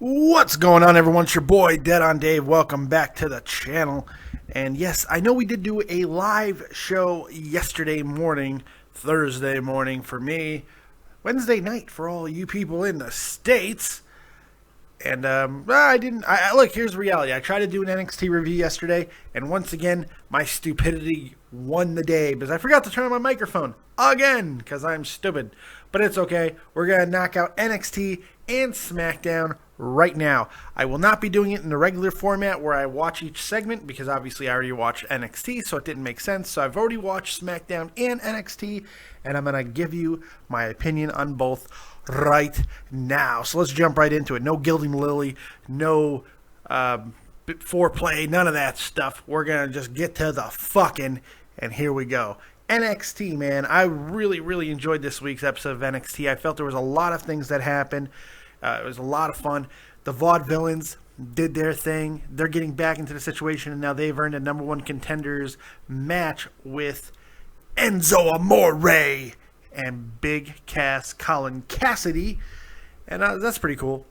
What's going on, everyone? It's your boy, Dead on Dave. Welcome back to the channel. And yes, I know we did do a live show yesterday morning, Thursday morning for me, Wednesday night for all you people in the States. And look, here's the reality. I tried to do an NXT review yesterday, and once again, my stupidity won the day because I forgot to turn on my microphone again because I'm stupid. But it's okay. We're going to knock out NXT and SmackDown right now. I will not be doing it in the regular format where I watch each segment because obviously I already watched NXT, so it didn't make sense. So I've already watched SmackDown and NXT, and I'm going to give you my opinion on both right now. So let's jump right into it. No gilding lily, no foreplay, none of that stuff. We're going to just get to the fucking, and here we go. NXT, man. I really enjoyed this week's episode of NXT. I felt there was a lot of things that happened. It was a lot of fun. The Vaudevillains did their thing. They're getting back into the situation, and now they've earned a number one contenders match with Enzo Amore and Big Cass Colin Cassidy. And that's pretty cool.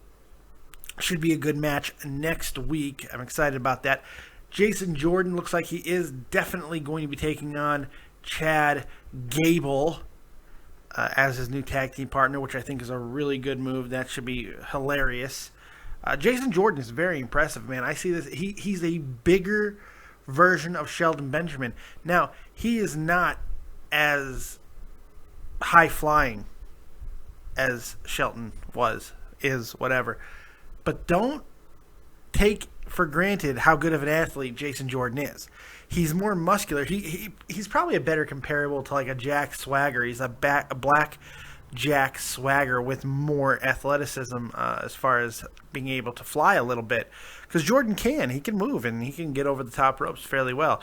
Should be a good match next week. I'm excited about that. Jason Jordan looks like he is definitely going to be taking on Chad Gable as his new tag team partner, which I think is a really good move. That should be hilarious. Jason Jordan is very impressive, man. I see this. He's a bigger version of Shelton Benjamin. Now, he is not as high-flying as Shelton is, whatever. But don't take for granted how good of an athlete Jason Jordan is. He's more muscular. He's probably a better comparable to like a Jack Swagger. He's a black Jack Swagger with more athleticism as far as being able to fly a little bit. Because Jordan he can move and he can get over the top ropes fairly well.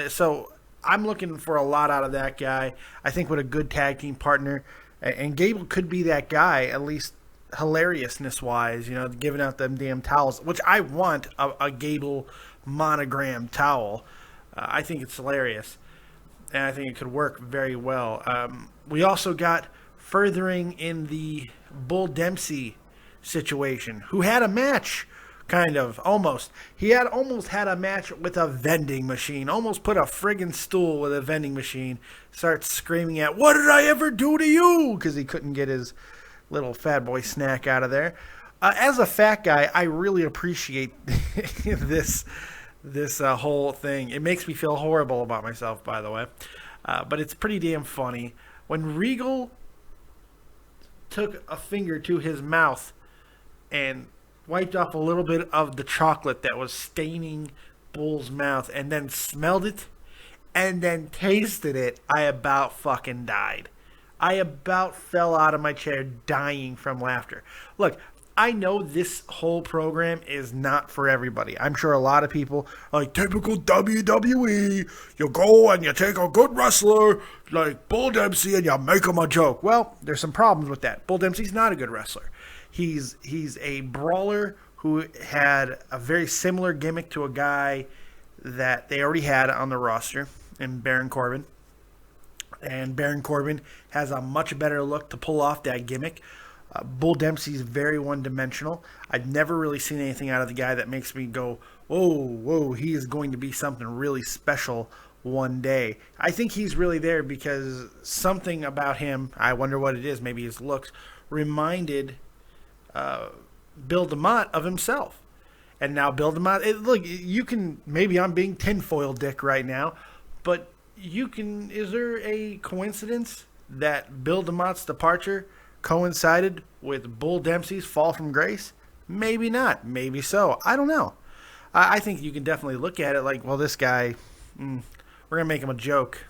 So I'm looking for a lot out of that guy. I think with a good tag team partner, and Gable could be that guy, at least hilariousness-wise, giving out them damn towels, which I want a Gable monogram towel. I think it's hilarious, and I think it could work very well. We also got furthering in the Bull Dempsey situation, who had a match, almost. He almost had a match with a vending machine, almost put a friggin' stool with a vending machine, starts screaming at, "What did I ever do to you?" because he couldn't get his little fat boy snack out of there. As a fat guy, I really appreciate this whole thing. It makes me feel horrible about myself, by the way. But it's pretty damn funny. When Regal took a finger to his mouth and wiped off a little bit of the chocolate that was staining Bull's mouth and then smelled it and then tasted it, I about fucking died. I about fell out of my chair dying from laughter. Look, I know this whole program is not for everybody. I'm sure a lot of people, like typical WWE, you go and you take a good wrestler like Bull Dempsey and you make him a joke. Well, there's some problems with that. Bull Dempsey's not a good wrestler. He's a brawler who had a very similar gimmick to a guy that they already had on the roster in Baron Corbin. And Baron Corbin has a much better look to pull off that gimmick. Bull Dempsey's very one-dimensional. I've never really seen anything out of the guy that makes me go, whoa, he is going to be something really special one day. I think he's really there because something about him, I wonder what it is, maybe his looks, reminded Bill DeMott of himself. And now Bill DeMott, look, you can, maybe I'm being tinfoil dick right now, but is there a coincidence that Bill DeMott's departure coincided with Bull Dempsey's fall from grace? Maybe not. Maybe so. I don't know. I think you can definitely look at it like, well, this guy, we're going to make him a joke.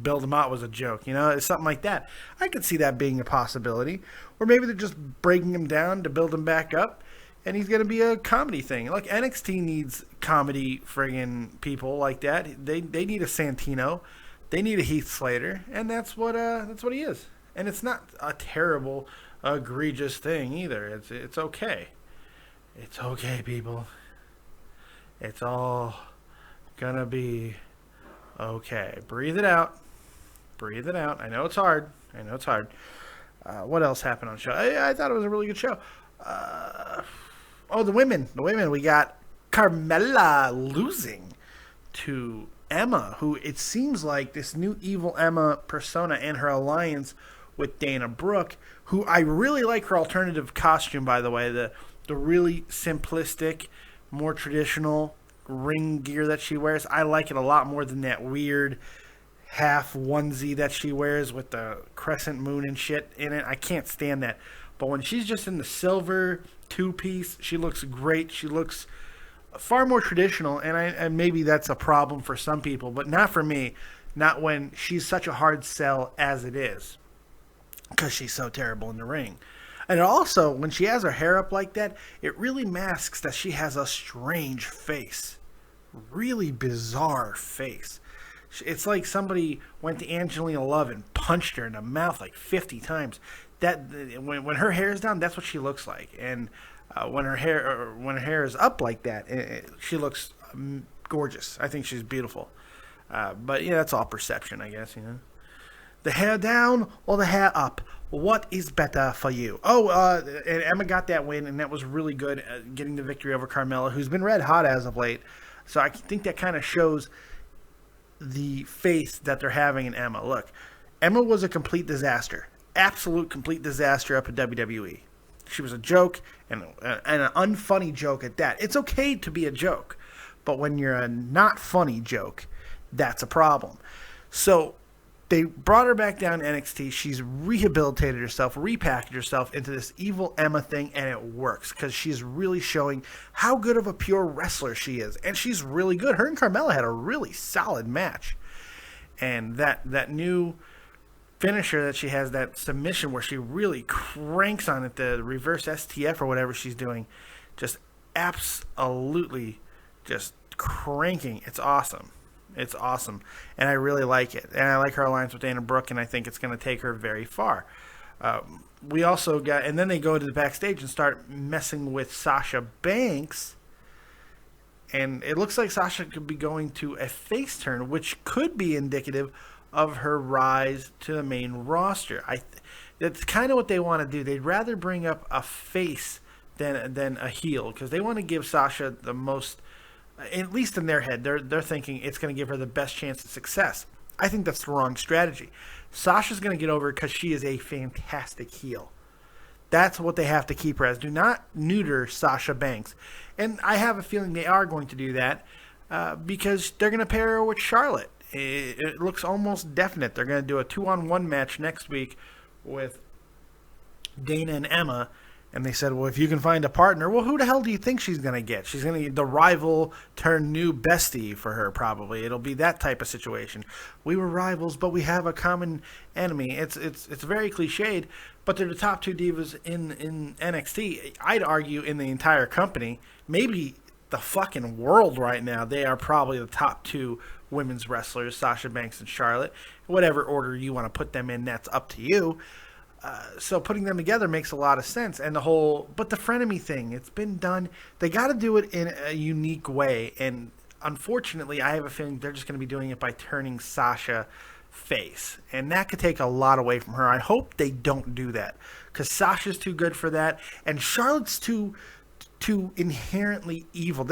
Bill DeMott was a joke, it's something like that. I could see that being a possibility. Or maybe they're just breaking him down to build him back up, and he's going to be a comedy thing. Like, NXT needs comedy friggin' people like that. They need a Santino. They need a Heath Slater, and that's what he is. And it's not a terrible, egregious thing either. It's okay. It's okay, people. It's all gonna be okay. Breathe it out. I know it's hard. What else happened on the show? I thought it was a really good show. The women. We got Carmella losing to Emma, who it seems like this new evil Emma persona and her alliance with Dana Brooke, who I really like her alternative costume, by the way. The really simplistic, more traditional ring gear that she wears. I like it a lot more than that weird half onesie that she wears with the crescent moon and shit in it. I can't stand that. But when she's just in the silver two-piece, she looks great. She looks far more traditional, and maybe that's a problem for some people, but not for me. Not when she's such a hard sell as it is, because she's so terrible in the ring. And also, when she has her hair up like that, it really masks that she has a strange face. Really bizarre face. It's like somebody went to Angelina Love and punched her in the mouth like 50 times. That when her hair is down, that's what she looks like. And when her hair is up like that, she looks gorgeous. I think she's beautiful. But yeah, that's all perception, I guess. The hair down or the hair up? What is better for you? And Emma got that win, and that was really good, getting the victory over Carmella, who's been red hot as of late. So I think that kind of shows the faith that they're having in Emma. Look, Emma was a complete disaster. Absolute complete disaster up at WWE. She was a joke, and an unfunny joke at that. It's okay to be a joke, but when you're a not funny joke, that's a problem. So they brought her back down to NXT. She's rehabilitated herself, repackaged herself into this evil Emma thing, and it works because she's really showing how good of a pure wrestler she is. And she's really good. Her and Carmella had a really solid match. And that new finisher that she has, that submission where she really cranks on it, the reverse STF or whatever she's doing, just absolutely just cranking. It's awesome. It's awesome, and I really like it. And I like her alliance with Dana Brooke, and I think it's going to take her very far. We also got, and then they go to the backstage and start messing with Sasha Banks, and it looks like Sasha could be going to a face turn, which could be indicative of her rise to the main roster. That's kind of what they want to do. They'd rather bring up a face than a heel, because they want to give Sasha the most. At least in their head, they're thinking it's going to give her the best chance of success. I think that's the wrong strategy. Sasha's going to get over because she is a fantastic heel. That's what they have to keep her as. Do not neuter Sasha Banks. And I have a feeling they are going to do that because they're going to pair her with Charlotte. It looks almost definite. They're going to do a 2-on-1 match next week with Dana and Emma. And they said, well, if you can find a partner, well, who the hell do you think she's going to get? She's going to get the rival turned new bestie for her, probably. It'll be that type of situation. We were rivals, but we have a common enemy. It's very cliched, but they're the top two divas in NXT. I'd argue in the entire company, maybe the fucking world right now, they are probably the top two women's wrestlers, Sasha Banks and Charlotte. Whatever order you want to put them in, that's up to you. So putting them together makes a lot of sense. And but the frenemy thing, it's been done. They got to do it in a unique way. And unfortunately, I have a feeling they're just going to be doing it by turning Sasha face. And that could take a lot away from her. I hope they don't do that, because Sasha's too good for that. And Charlotte's too inherently evil.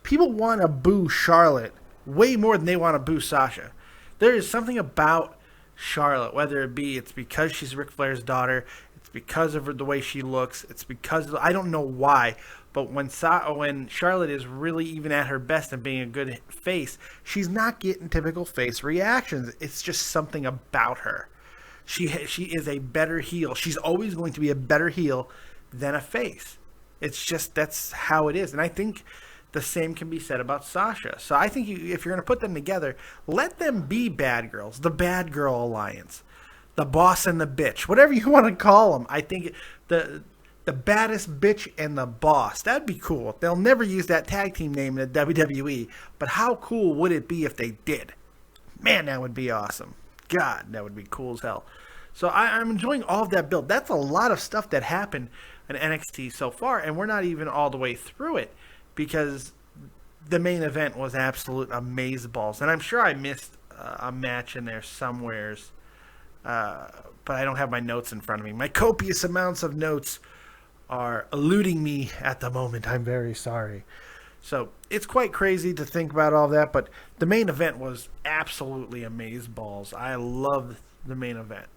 People want to boo Charlotte way more than they want to boo Sasha. There is something about Charlotte, whether it's because she's Ric Flair's daughter, it's because of the way she looks, it's because I don't know why, but when Charlotte is really even at her best and being a good face, she's not getting typical face reactions. It's just something about her. She is a better heel. She's always going to be a better heel than a face. It's just, that's how it is. And I think the same can be said about Sasha. So I think if you're going to put them together, let them be bad girls. The bad girl alliance. The boss and the bitch. Whatever you want to call them. I think the baddest bitch and the boss. That'd be cool. They'll never use that tag team name in the WWE. But how cool would it be if they did? Man, that would be awesome. God, that would be cool as hell. So I'm enjoying all of that build. That's a lot of stuff that happened in NXT so far. And we're not even all the way through it, because the main event was absolute amazeballs. And I'm sure I missed a match in there somewheres. but I don't have my notes in front of me. My copious amounts of notes are eluding me at the moment. I'm very sorry. So it's quite crazy to think about all that, but the main event was absolutely amazeballs. I loved the main event.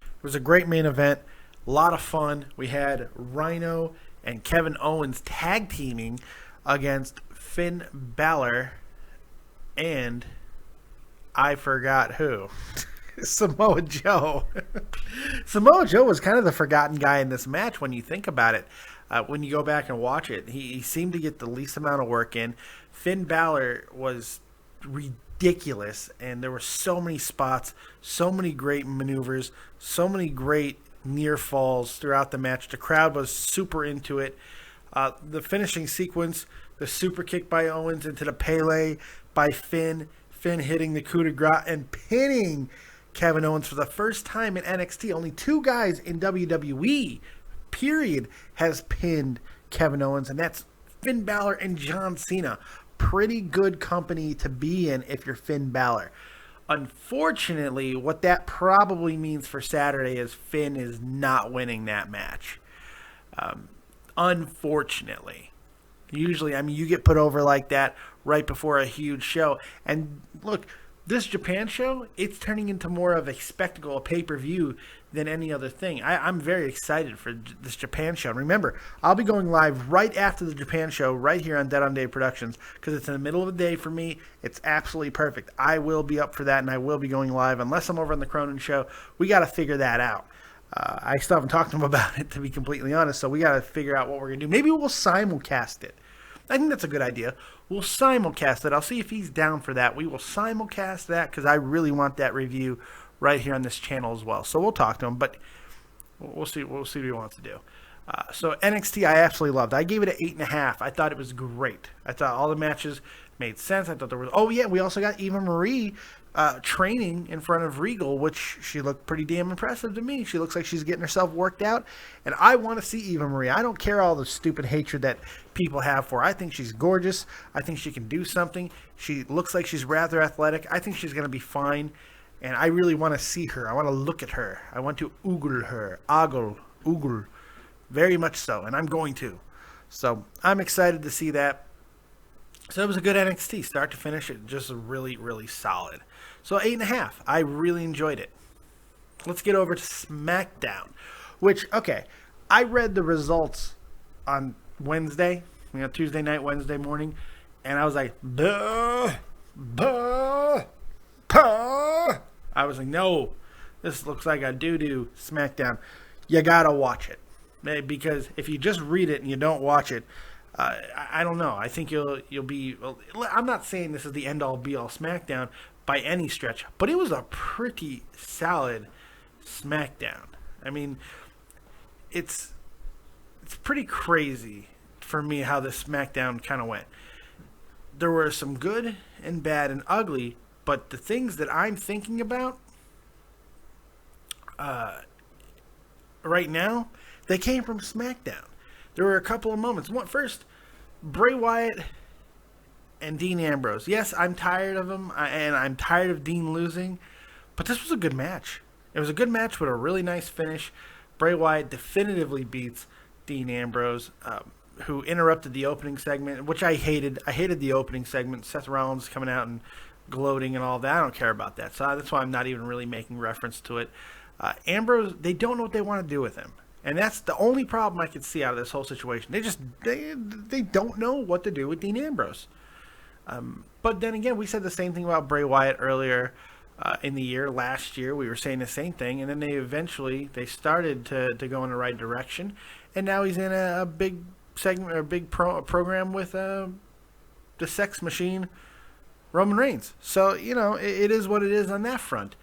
It was a great main event, a lot of fun. We had Rhino and Kevin Owens tag teaming against Finn Balor and I forgot who. Samoa Joe. Samoa Joe was kind of the forgotten guy in this match when you think about it. When you go back and watch it, he seemed to get the least amount of work in. Finn Balor was ridiculous, and there were so many spots, so many great maneuvers, so many great near falls throughout the match. The crowd was super into it. The finishing sequence, the super kick by Owens into the Pele by Finn hitting the coup de grace and pinning Kevin Owens for the first time in NXT. Only two guys in WWE, period, has pinned Kevin Owens, and that's Finn Balor and John Cena. Pretty good company to be in if you're Finn Balor. Unfortunately, what that probably means for Saturday is Finn is not winning that match. Unfortunately. Usually, I mean, you get put over like that right before a huge show. And look, this Japan show, it's turning into more of a spectacle, a pay-per-view than any other thing. I'm very excited for this Japan show. And remember, I'll be going live right after the Japan show right here on Dead on Day Productions because it's in the middle of the day for me. It's absolutely perfect. I will be up for that, and I will be going live unless I'm over on the Cronin show. We got to figure that out. I still haven't talked to him about it, to be completely honest, so we got to figure out what we're going to do. Maybe we'll simulcast it. I think that's a good idea. We'll simulcast it. I'll see if he's down for that. We will simulcast that because I really want that review right here on this channel as well. So we'll talk to him, but we'll see what he wants to do. So NXT I absolutely loved. I gave it an 8.5. I thought it was great. I thought all the matches made sense. I thought there was... Oh, yeah, we also got Eva Marie training in front of Regal, which she looked pretty damn impressive to me. She looks like she's getting herself worked out, and I want to see Eva Marie. I don't care all the stupid hatred that people have for her. I think she's gorgeous. I think she can do something. She looks like she's rather athletic. I think she's going to be fine, and I really want to see her. I want to look at her. I want to oogle her. Oogle. Very much so, and I'm going to. So I'm excited to see that. So it was a good NXT, start to finish. It just really, really solid. So 8.5. I really enjoyed it. Let's get over to SmackDown, which, okay, I read the results on Wednesday, Tuesday night, Wednesday morning, and I was like, duh. I was like, no, this looks like a doo-doo SmackDown. You gotta watch it, because if you just read it and you don't watch it, I don't know. I think you'll be. I'm not saying this is the end all be all SmackDown by any stretch, but it was a pretty solid SmackDown. I mean, it's pretty crazy for me how this SmackDown kind of went. There were some good and bad and ugly, but the things that I'm thinking about right now, they came from SmackDown. There were a couple of moments. First, Bray Wyatt and Dean Ambrose. Yes, I'm tired of them, and I'm tired of Dean losing, but this was a good match. It was a good match with a really nice finish. Bray Wyatt definitively beats Dean Ambrose, who interrupted the opening segment, which I hated. I hated the opening segment. Seth Rollins coming out and gloating and all that. I don't care about that. So that's why I'm not even really making reference to it. Ambrose, they don't know what they want to do with him. And that's the only problem I could see out of this whole situation. They don't know what to do with Dean Ambrose. But then again, we said the same thing about Bray Wyatt earlier in the year. Last year, we were saying the same thing. And then they started to go in the right direction. And now he's in a big segment or a big program with the sex machine, Roman Reigns. So, it is what it is on that front.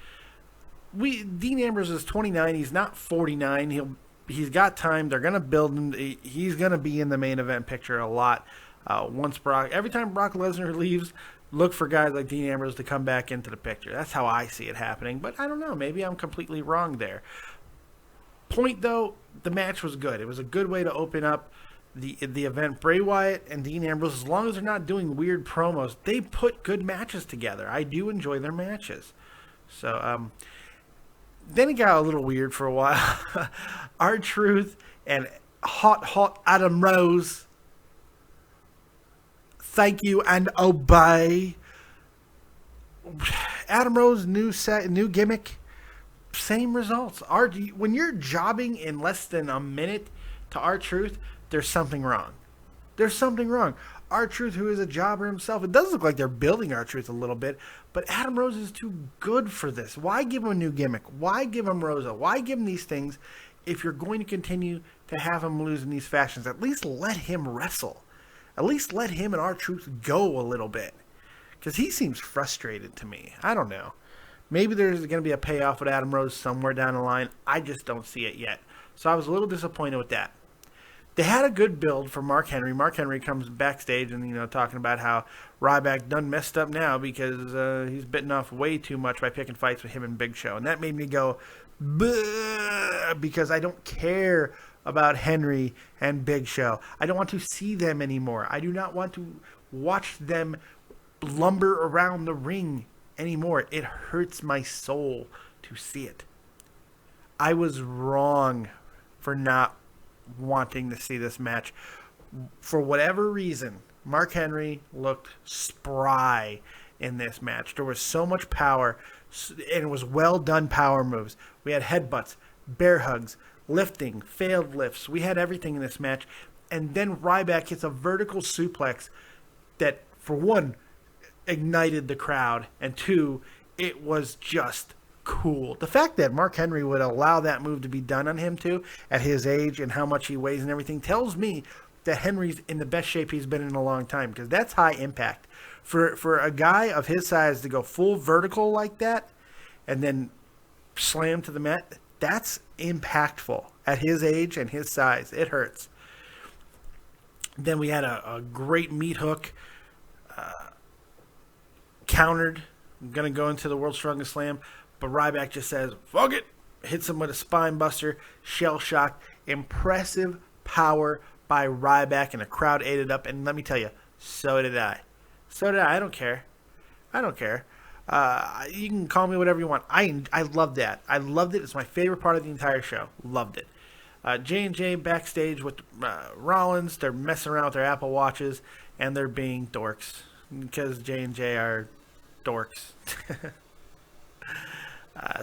Dean Ambrose is 29. He's not 49. He's got time. They're going to build him. He's going to be in the main event picture a lot. Every time Brock Lesnar leaves, look for guys like Dean Ambrose to come back into the picture. That's how I see it happening. But I don't know. Maybe I'm completely wrong there. Point, though, the match was good. It was a good way to open up the event. Bray Wyatt and Dean Ambrose, as long as they're not doing weird promos, they put good matches together. I do enjoy their matches. So, Then it got a little weird for a while. R-Truth and hot Adam Rose. Thank you and obey. Adam Rose, new gimmick, same results. When you're jobbing in less than a minute to R-Truth, there's something wrong. There's something wrong. R-Truth, who is a jobber himself, it does look like they're building R-Truth a little bit, but Adam Rose is too good for this. Why give him a new gimmick? Why give him Rosa? Why give him these things if you're going to continue to have him lose in these fashions? At least let him wrestle. At least let him and R-Truth go a little bit. Because he seems frustrated to me. I don't know. Maybe there's going to be a payoff with Adam Rose somewhere down the line. I just don't see it yet. So I was a little disappointed with that. They had a good build for Mark Henry. Mark Henry comes backstage and, talking about how Ryback done messed up now because he's bitten off way too much by picking fights with him and Big Show. And that made me go, because I don't care about Henry and Big Show. I don't want to see them anymore. I do not want to watch them lumber around the ring anymore. It hurts my soul to see it. I was wrong for not wanting to see this match. For whatever reason, Mark Henry looked spry in this match. There was so much power, and it was well done power moves. We had headbutts, bear hugs, lifting, failed lifts. We had everything in this match. And then Ryback hits a vertical suplex that, for one, ignited the crowd, and two, it was just cool. The fact that Mark Henry would allow that move to be done on him too, at his age and how much he weighs and everything, tells me that Henry's in the best shape he's been in a long time, because that's high impact. For a guy of his size to go full vertical like that and then slam to the mat, that's impactful at his age and his size. It hurts. Then we had a great meat hook, countered, going to go into the World's Strongest Slam, but Ryback just says, fuck it, hits him with a spine buster, shell shock. Impressive power by Ryback, and the crowd ate it up, and let me tell you, so did I. I don't care. You can call me whatever you want. I loved that. I loved it. It's my favorite part of the entire show. Loved it. J&J backstage with Rollins. They're messing around with their Apple Watches, and they're being dorks, because J&J are dorks.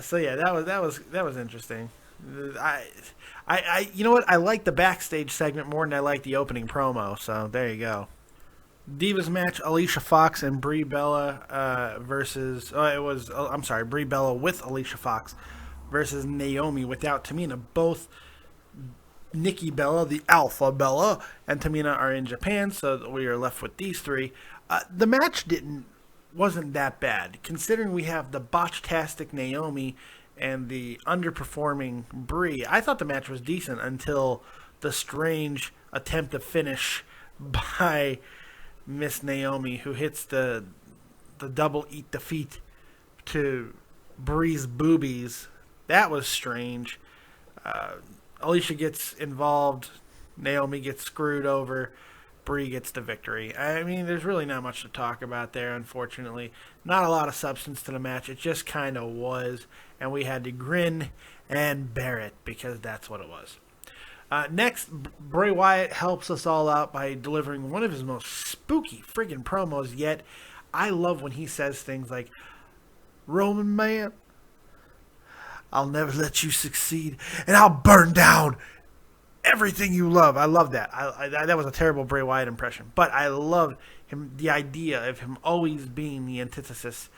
So yeah, that was interesting. I you know what? I like the backstage segment more than I like the opening promo. So there you go. Divas match: Alicia Fox and Brie Bella versus. Brie Bella with Alicia Fox versus Naomi without Tamina. Both Nikki Bella, the Alpha Bella, and Tamina are in Japan, so we are left with these three. The match wasn't that bad, considering we have the botch-tastic Naomi and the underperforming Brie. I thought the match was decent until the strange attempt to finish by Miss Naomi, who hits the double eat defeat to Brie's boobies. That was strange. Alicia gets involved. Naomi gets screwed over. Brie gets the victory. I mean, there's really not much to talk about there, unfortunately. Not a lot of substance to the match. It just kind of was, and we had to grin and bear it, because that's what it was. Next, Bray Wyatt helps us all out by delivering one of his most spooky friggin' promos yet. I love when he says things like, Roman man, I'll never let you succeed, and I'll burn down everything you love. I love that. That was a terrible Bray Wyatt impression, but I love him. The idea of him always being the antithesis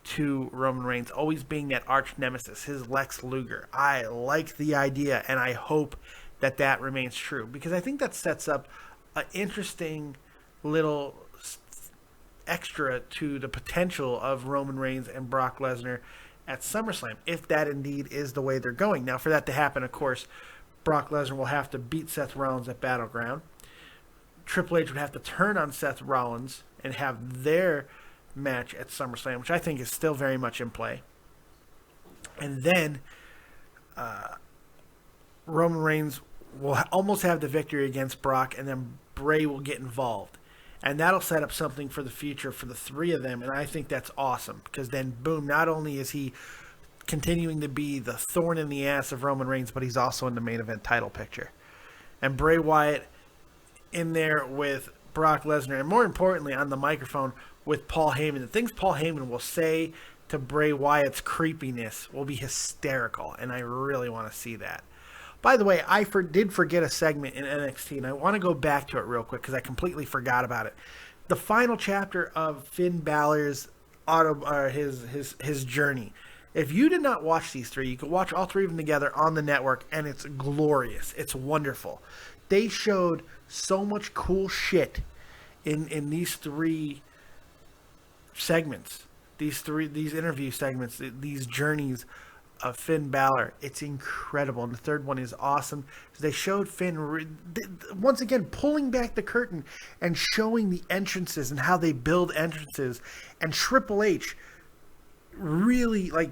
to Roman Reigns, always being that arch nemesis, his Lex Luger. I like the idea, and I hope that remains true, because I think that sets up an interesting little extra to the potential of Roman Reigns and Brock Lesnar at SummerSlam, if that indeed is the way they're going. Now, for that to happen, of course, Brock Lesnar will have to beat Seth Rollins at Battleground. Triple H would have to turn on Seth Rollins and have their match at SummerSlam, which I think is still very much in play. And then Roman Reigns will almost have the victory against Brock, and then Bray will get involved. And that'll set up something for the future for the three of them, and I think that's awesome, because then, boom, not only is he continuing to be the thorn in the ass of Roman Reigns, but he's also in the main event title picture. And Bray Wyatt in there with Brock Lesnar, and more importantly on the microphone with Paul Heyman. The things Paul Heyman will say to Bray Wyatt's creepiness will be hysterical, and I really want to see that. By the way, I did forget a segment in NXT, and I want to go back to it real quick because I completely forgot about it. The final chapter of Finn Balor's his journey. If you did not watch these three, you could watch all three of them together on the network, and it's glorious. It's wonderful. They showed so much cool shit in these three segments, these interview segments, these journeys of Finn Balor. It's incredible. And the third one is awesome. They showed Finn once again pulling back the curtain and showing the entrances and how they build entrances, and Triple H really like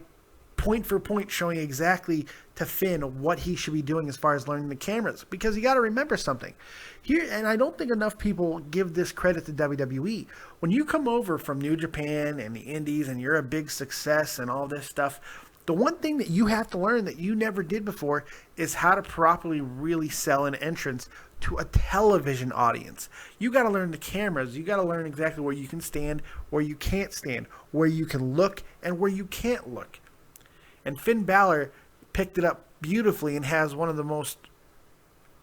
point for point showing exactly to Finn what he should be doing as far as learning the cameras, because you got to remember something here, and I don't think enough people give this credit to WWE. When you come over from New Japan and the Indies and you're a big success and all this stuff, the one thing that you have to learn that you never did before is how to properly really sell an entrance to a television audience. You got to learn the cameras. You got to learn exactly where you can stand, where you can't stand, where you can look, and where you can't look. And Finn Balor picked it up beautifully and has one of the most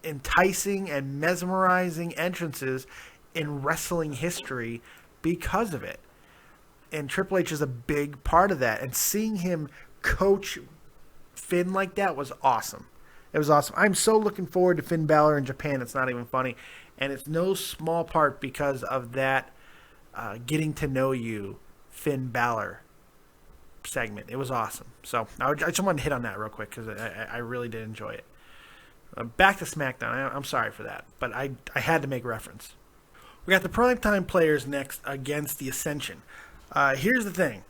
enticing and mesmerizing entrances in wrestling history because of it. And Triple H is a big part of that. And seeing him coach Finn like that was awesome. It was awesome. I'm so looking forward to Finn Balor in Japan. It's not even funny. And it's no small part because of that getting to know you Finn Balor segment. It was awesome. So I just wanted to hit on that real quick because I really did enjoy it. Back to SmackDown. I'm sorry for that, but I had to make reference. We got the Primetime Players next against the Ascension. Here's the thing.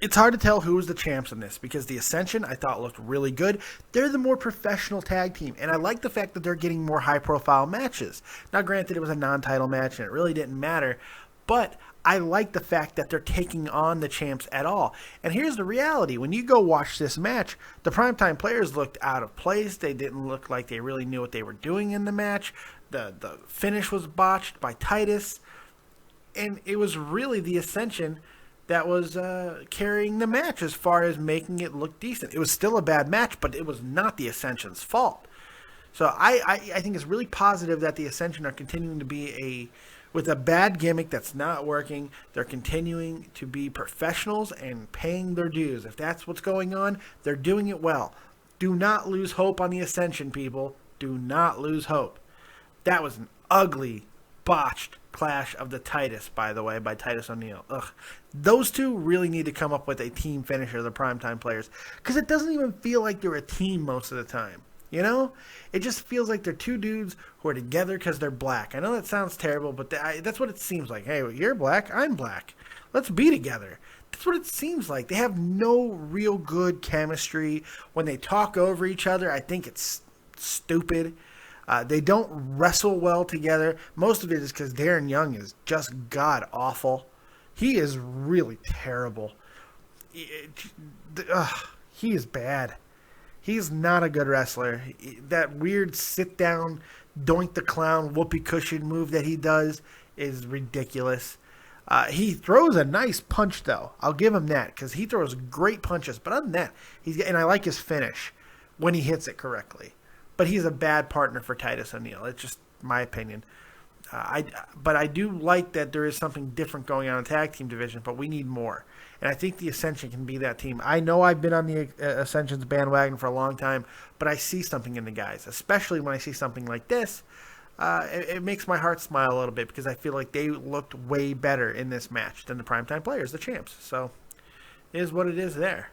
It's hard to tell who was the champs in this because the Ascension I thought looked really good. They're the more professional tag team, and I like the fact that they're getting more high-profile matches. Now, granted, it was a non-title match, and it really didn't matter, but I like the fact that they're taking on the champs at all. And here's the reality. When you go watch this match, the Primetime Players looked out of place. They didn't look like they really knew what they were doing in the match. The finish was botched by Titus, and it was really the Ascension that was carrying the match as far as making it look decent. It was still a bad match, but it was not the Ascension's fault. So I think it's really positive that the Ascension are continuing to be with a bad gimmick that's not working. They're continuing to be professionals and paying their dues. If that's what's going on, they're doing it well. Do not lose hope on the Ascension, people. Do not lose hope. That was an ugly, botched clash of the Titus, by the way, by Titus O'Neil. Ugh. Those two really need to come up with a team finisher, the Primetime Players, because it doesn't even feel like they're a team most of the time. You know? It just feels like they're two dudes who are together because they're black. I know that sounds terrible, but that's what it seems like. Hey, you're black, I'm black. Let's be together. That's what it seems like. They have no real good chemistry. When they talk over each other, I think it's stupid. They don't wrestle well together. Most of it is because Darren Young is just god-awful. He is really terrible. He is bad. He's not a good wrestler. That weird sit-down, Doink the Clown, whoopee cushion move that he does is ridiculous. He throws a nice punch, though. I'll give him that, because he throws great punches. But other than that, and I like his finish when he hits it correctly. But he's a bad partner for Titus O'Neil. It's just my opinion. But I do like that there is something different going on in the tag team division, but we need more. And I think the Ascension can be that team. I know I've been on the Ascension's bandwagon for a long time, but I see something in the guys, especially when I see something like this. It makes my heart smile a little bit because I feel like they looked way better in this match than the Primetime Players, the champs. So it is what it is there.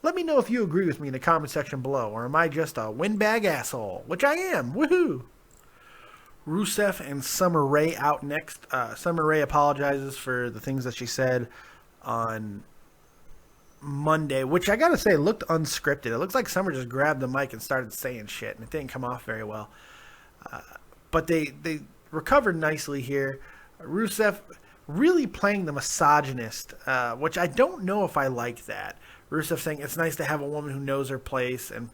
Let me know if you agree with me in the comment section below, or am I just a windbag asshole? Which I am. Woohoo! Rusev and Summer Rae out next. Summer Rae apologizes for the things that she said on Monday, which I gotta say looked unscripted. It looks like Summer just grabbed the mic and started saying shit, and it didn't come off very well. But they recovered nicely here. Rusev really playing the misogynist, which I don't know if I like that. Rusev saying it's nice to have a woman who knows her place and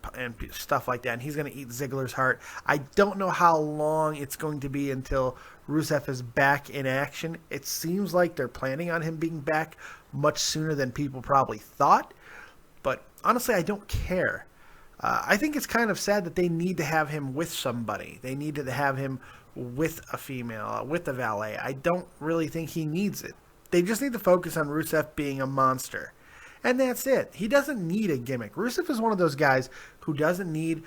stuff like that. And he's going to eat Ziggler's heart. I don't know how long it's going to be until Rusev is back in action. It seems like they're planning on him being back much sooner than people probably thought. But honestly, I don't care. I think it's kind of sad that they need to have him with somebody. They needed to have him with a female, with a valet. I don't really think he needs it. They just need to focus on Rusev being a monster. And that's it. He doesn't need a gimmick. Rusev is one of those guys who doesn't need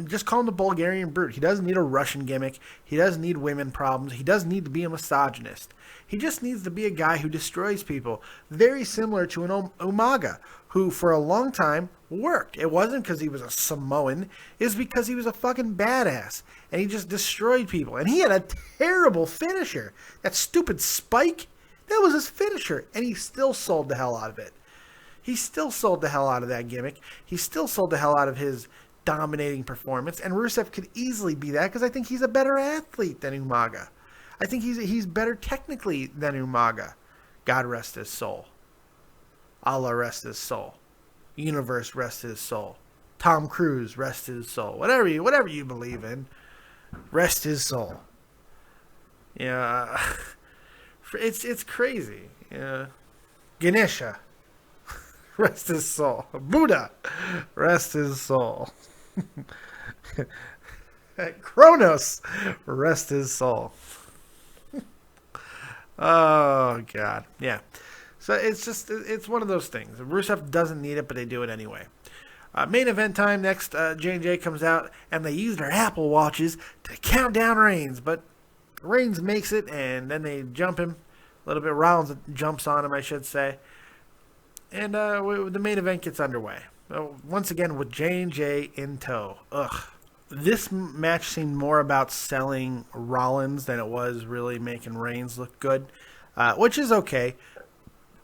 just call him the Bulgarian Brute. He doesn't need a Russian gimmick. He doesn't need women problems. He doesn't need to be a misogynist. He just needs to be a guy who destroys people. Very similar to an Umaga, who for a long time worked. It wasn't because he was a Samoan. It was because he was a fucking badass. And he just destroyed people. And he had a terrible finisher. That stupid spike, that was his finisher. And he still sold the hell out of it. He still sold the hell out of that gimmick. He still sold the hell out of his dominating performance. And Rusev could easily be that because I think he's a better athlete than Umaga. I think he's better technically than Umaga. God rest his soul. Allah rest his soul. Universe rest his soul. Tom Cruise rest his soul. Whatever you believe in, rest his soul. Yeah, it's crazy. Yeah, Ganesha. Rest his soul. Buddha, rest his soul. Kronos, rest his soul. Oh, God. Yeah. So it's one of those things. Rusev doesn't need it, but they do it anyway. Main event time next. J&J comes out, and they use their Apple Watches to count down Reigns, but Reigns makes it, and then they jump him a little bit. Rollins jumps on him, I should say. And the main event gets underway. Once again, with J&J in tow. Ugh. This match seemed more about selling Rollins than it was really making Reigns look good, which is okay.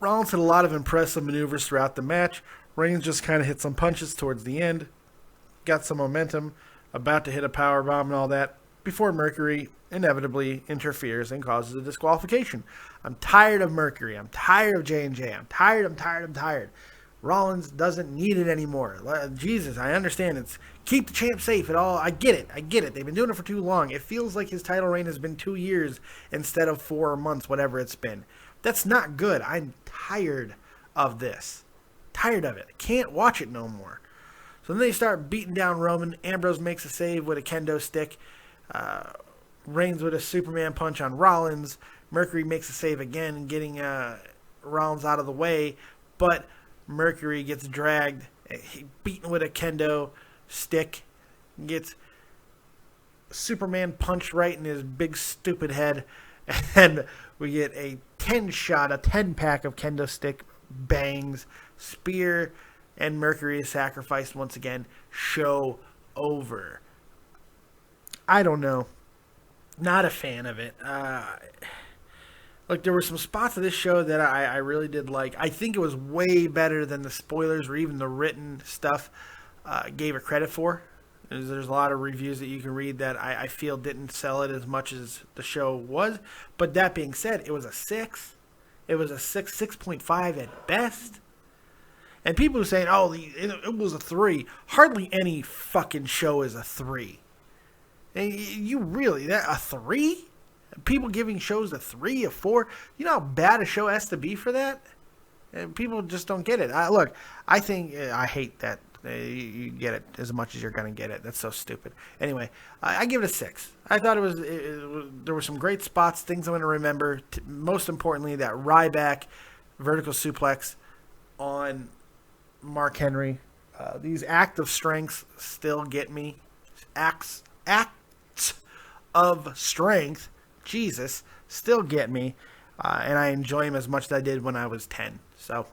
Rollins had a lot of impressive maneuvers throughout the match. Reigns just kind of hit some punches towards the end. Got some momentum, about to hit a powerbomb and all that, before Mercury inevitably interferes and causes a disqualification. I'm tired of Mercury. I'm tired of J&J. I'm tired. Rollins doesn't need it anymore. Jesus, I understand. It's keep the champ safe and all. I get it. They've been doing it for too long. It feels like his title reign has been 2 years instead of 4 months, whatever it's been. That's not good. I'm tired of this. Tired of it. Can't watch it no more. So then they start beating down Roman. Ambrose makes a save with a kendo stick. Reigns with a Superman punch on Rollins. Mercury makes a save again, getting Rollins out of the way. But Mercury gets dragged, beaten with a kendo stick. Gets Superman punched right in his big stupid head. And we get a 10-pack of kendo stick bangs, spear, and Mercury is sacrificed once again. Show over. I don't know. Not a fan of it. Like, there were some spots of this show that I really did like. I think it was way better than the spoilers or even the written stuff gave it credit for. There's a lot of reviews that you can read that I feel didn't sell it as much as the show was. But that being said, it was a 6. It was a 6.5 at best. And people are saying, oh, it was a 3. Hardly any fucking show is a 3. And you really, a 3? People giving shows a 3, a 4? You know how bad a show has to be for that? And people just don't get it. Look, I think, I hate that. You get it as much as you're going to get it. That's so stupid. Anyway, I give it a 6. I thought there were some great spots, things I'm going to remember. Most importantly, that Ryback vertical suplex on Mark Henry. These acts of strength still get me. Acts of strength, Jesus, still get me. And I enjoy them as much as I did when I was 10. So,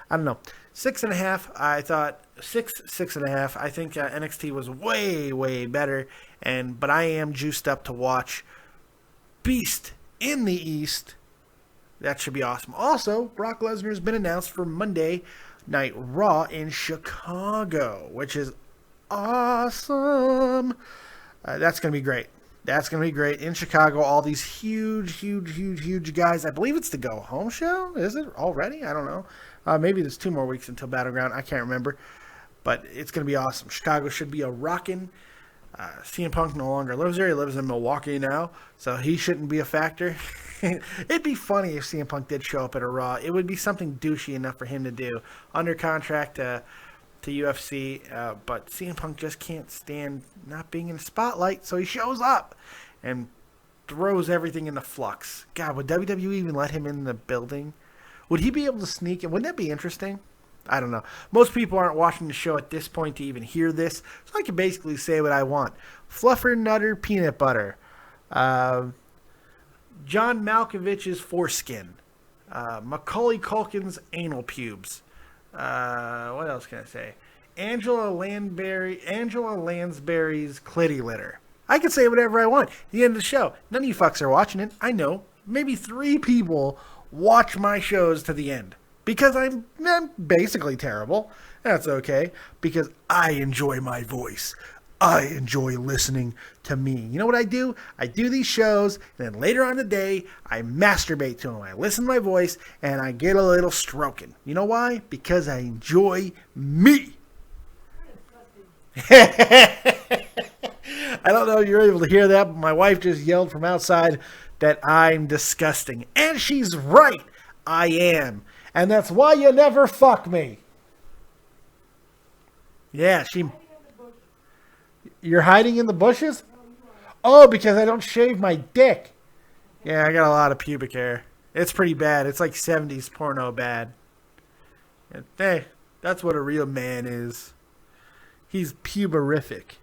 I don't know. 6.5, I thought 6.5. I think NXT was way, way better. But I am juiced up to watch Beast in the East. That should be awesome. Also, Brock Lesnar has been announced for Monday Night Raw in Chicago, which is awesome. That's going to be great. That's going to be great. In Chicago, all these huge guys. I believe it's the go-home show. Is it already? I don't know. Maybe there's 2 more weeks until Battleground. I can't remember. But it's going to be awesome. Chicago should be a rockin'. CM Punk no longer lives there. He lives in Milwaukee now. So he shouldn't be a factor. It'd be funny if CM Punk did show up at a Raw. It would be something douchey enough for him to do. Under contract to UFC, but CM Punk just can't stand not being in the spotlight, so he shows up and throws everything into flux. God, would WWE even let him in the building? Would he be able to sneak in? Wouldn't that be interesting? I don't know. Most people aren't watching the show at this point to even hear this, so I can basically say what I want. Fluffer Nutter Peanut Butter. John Malkovich's foreskin. Macaulay Culkin's anal pubes. What else can I say? Angela Lansbury's clitty litter. I can say whatever I want. At the end of the show, none of you fucks are watching it. I know. Maybe 3 people watch my shows to the end. Because I'm basically terrible. That's okay. Because I enjoy my voice. I enjoy listening to me. You know what I do? I do these shows, and then later on in the day, I masturbate to them. I listen to my voice, and I get a little stroking. You know why? Because I enjoy me. I don't know if you're able to hear that, but my wife just yelled from outside that I'm disgusting. And she's right. I am. And that's why you never fuck me. Yeah, You're hiding in the bushes? Oh, because I don't shave my dick. Yeah, I got a lot of pubic hair. It's pretty bad. It's like 70s porno bad. Hey, that's what a real man is. He's puberific.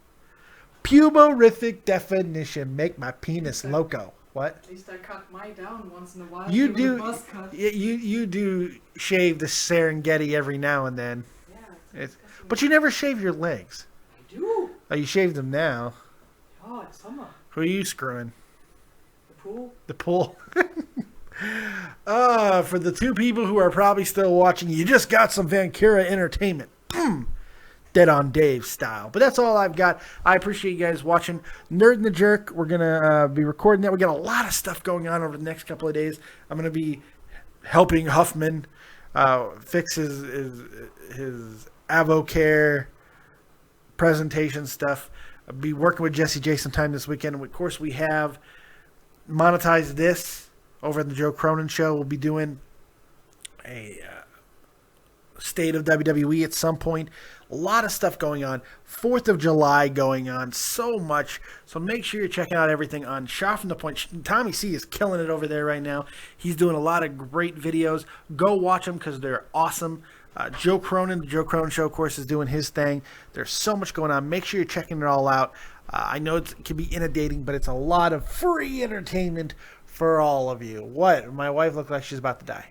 Puberific definition. Make my penis loco. What? At least I cut my down once in a while. You do. You do shave the Serengeti every now and then. Yeah. But you never shave your legs. I do. Oh, you shaved them now. Oh, it's summer. Who are you screwing? The pool. The pool. For the 2 people who are probably still watching, you just got some Vancura entertainment. Dead on Dave style. But that's all I've got. I appreciate you guys watching Nerd and the Jerk. We're going to be recording that. We got a lot of stuff going on over the next couple of days. I'm going to be helping Huffman fix his AvoCare presentation stuff. I'll be working with Jesse J sometime this weekend. And of course, we have monetized this over at the Joe Cronin Show. We'll be doing a state of WWE at some point. A lot of stuff going on. 4th of July going on. So much. So make sure you're checking out everything on Shot from the Point. Tommy C is killing it over there right now. He's doing a lot of great videos. Go watch them because they're awesome. Joe Cronin, the Joe Cronin Show, of course, is doing his thing. There's so much going on. Make sure you're checking it all out. I know it can be inundating, but it's a lot of free entertainment for all of you. What? My wife looks like she's about to die.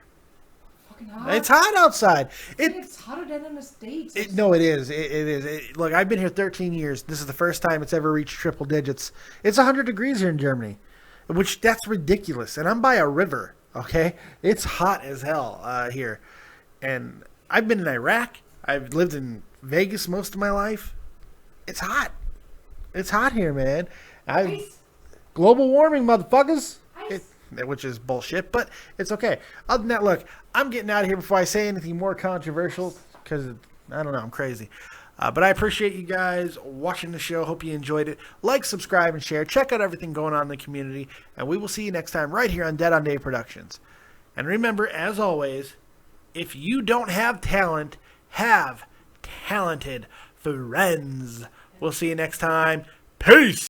Hot. It's hot outside. It's hotter than in the States. No, it is. It is. Look, I've been here 13 years. This is the first time it's ever reached triple digits. It's 100 degrees here in Germany, which that's ridiculous. And I'm by a river, okay? It's hot as hell here. And I've been in Iraq. I've lived in Vegas most of my life. It's hot. It's hot here, man. Global warming, motherfuckers. Which is bullshit, but it's okay. Other than that, look, I'm getting out of here before I say anything more controversial because, I don't know, I'm crazy. But I appreciate you guys watching the show. Hope you enjoyed it. Like, subscribe, and share. Check out everything going on in the community. And we will see you next time right here on Dead on Dave Productions. And remember, as always, if you don't have talent, have talented friends. We'll see you next time. Peace!